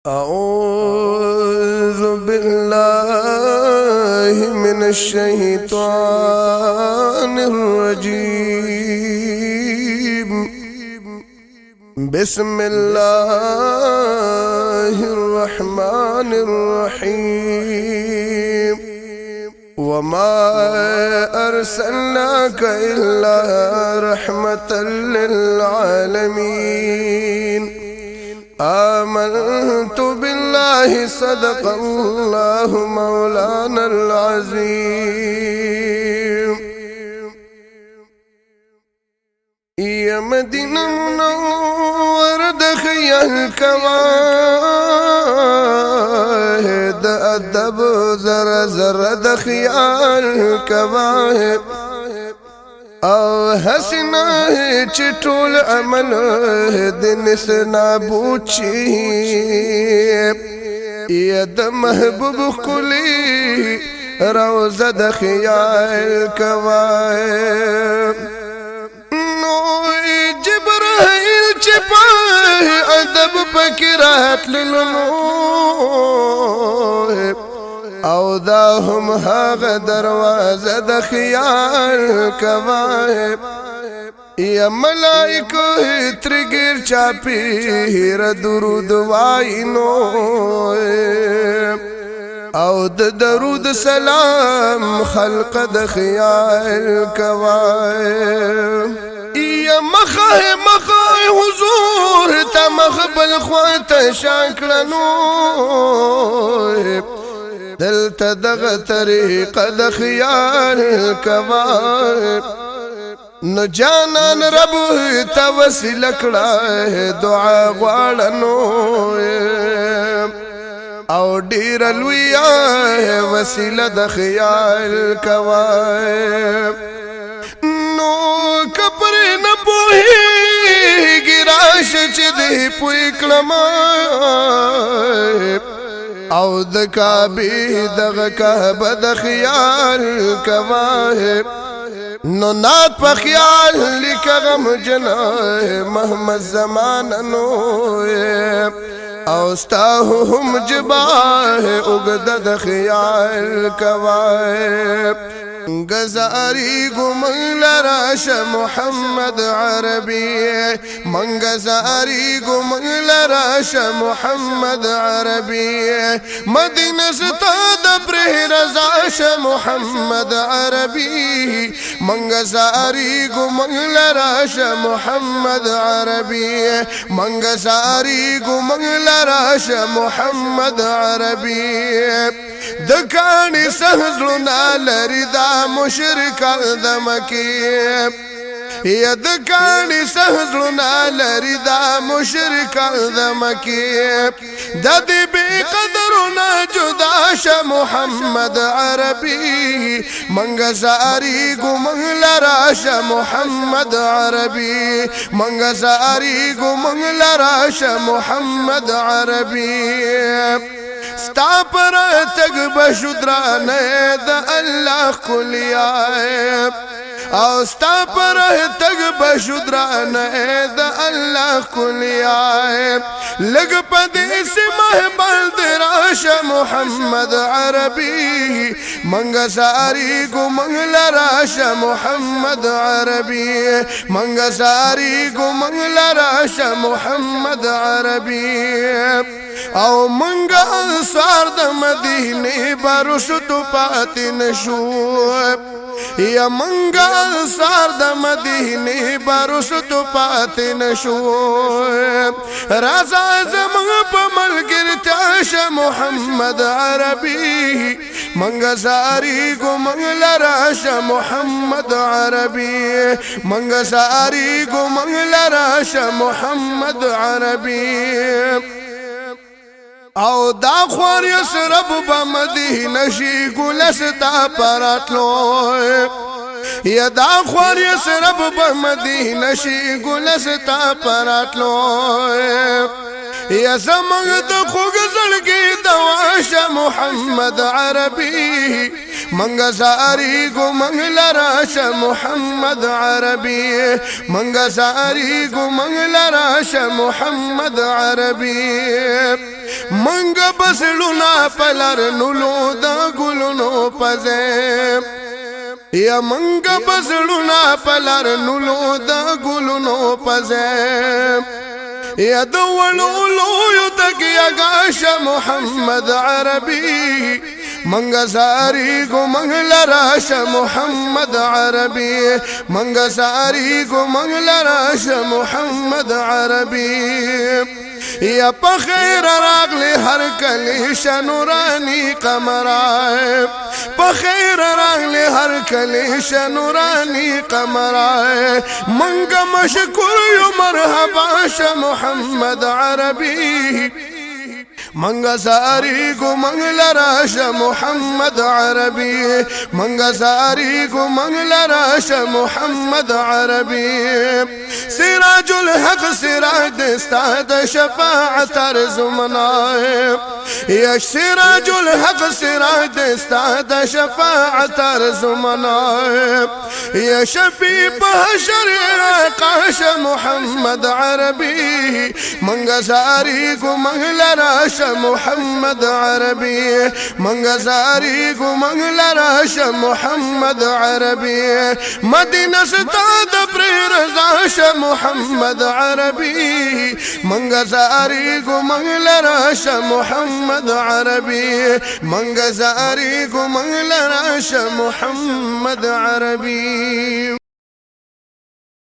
أعوذ بالله من الشيطان الرجيم. بسم الله الرحمن الرحيم. وما أرسلناك إلا رحمة للعالمين. آمنت بالله صدق الله مولانا العظيم. يا مدينة منورة دخيل كواهد أدب زر زر دخيل كواهد او حسنا چټول عمل د نسنا بوچی یا د محبوب کلی روزه د خیال کوای نو جبرائیل چپا ادب پکرات لنو او دا هم هغه دروازه د خیال کوای یا ملائکه ترګر چاپی ر درود واینو او د درود سلام خلق د خیال کوای یا مخه حضور ته مخبل خوات شاکلنو دلته دغه طریقه د خیال کوای نو جانان رب ته وسیله کړه دعا غواړنو او ډیر لوی وسیله د خیال کوای نو کپر نه پوهیږي راشه چې دې پوی کړم او د کعبه دغه کعبه د خیال کوای نو نات په خیال لیکم جناه محمد زمانو او ستاه هم جباه اوګد د خیال کوای منگزاری گو منگل راش محمد عربی منگزاری گو منگل راش محمد عربی مدینه ستا دبره رزاش محمد عربی منگزاری گو منگل راش محمد عربی منگزاری گو منگل راش محمد عربی دکانی سهزلنا لری دا مشرک دمکی یا دکانی سهزلنا لری دا مشرک دمکی دا دی بی قدرنا جداش محمد عربی منگزاری گو منگل راش محمد عربی منگزاری گو منگل راش محمد عربی ستا پر تگ بشدرانه د الله کلیای او ستا پر تگ بشدرانه د الله کلیای لګ پدې سمه بل دراش محمد عربی منگزاری گو منگل راش محمد عربی منگزاری گو منگل راش محمد عربی او منگا انصار د مدینه برشتو پاتی نشو یا منگا انصار د مدینه برشتو پاتی نشو رازا زمان پا ملگرتاش محمد عربی منگزاری گو منگل راش محمد عربی منگزاری گو منگل راش محمد عربی او دا خوار یسرب با مدینه شی گلستا پراتلو یا دا خوار یسرب با مدینه شی گلستا پراتلو یا زمانگ دا خوگ زلگی دواش محمد عربی मंगा सारी गो मंगला राश मोहम्मद अरबी मंगा सारी गो मंगला राश मोहम्मद अरबी मंगा बसलुना पलर नुलो दा गुलनो पजे या मंगा बसलुना पलर नुलो दा गुलनो पजे या दवलो लो तक आगाश मोहम्मद अरबी मंगा सारी गो मंगला राश मोहम्मद अरबी मंगा सारी गो मंगला राश मोहम्मद अरबी या पखैर रागले हर कलेश नूरानी कमराए पखैर रागले हर कलेश नूरानी कमराए मंगा मशकुर यो मरहबाश मोहम्मद अरबी मंगा सारी गो मंगला राश मोहम्मद अरबी मंगा सारी गो मंगला राश मोहम्मद अरबी सिराजुल हक सिराज दस्ताद शफाअत अर्जुमनाए या सिराजुल हक सिराज दस्ताद शफाअत अर्जुमनाए या शफी बहशर आकाश मोहम्मद अरबी मंगा सारी गो मंगला राश मोहम्मद अरबी मंगा सारी गो मंगला राश मोहम्मद अरबी मदीना सताद प्रेरजाश मोहम्मद अरबी मंगा सारी गो मंगला राश मोहम्मद अरबी मंगा सारी गो मंगला राश मोहम्मद अरबी।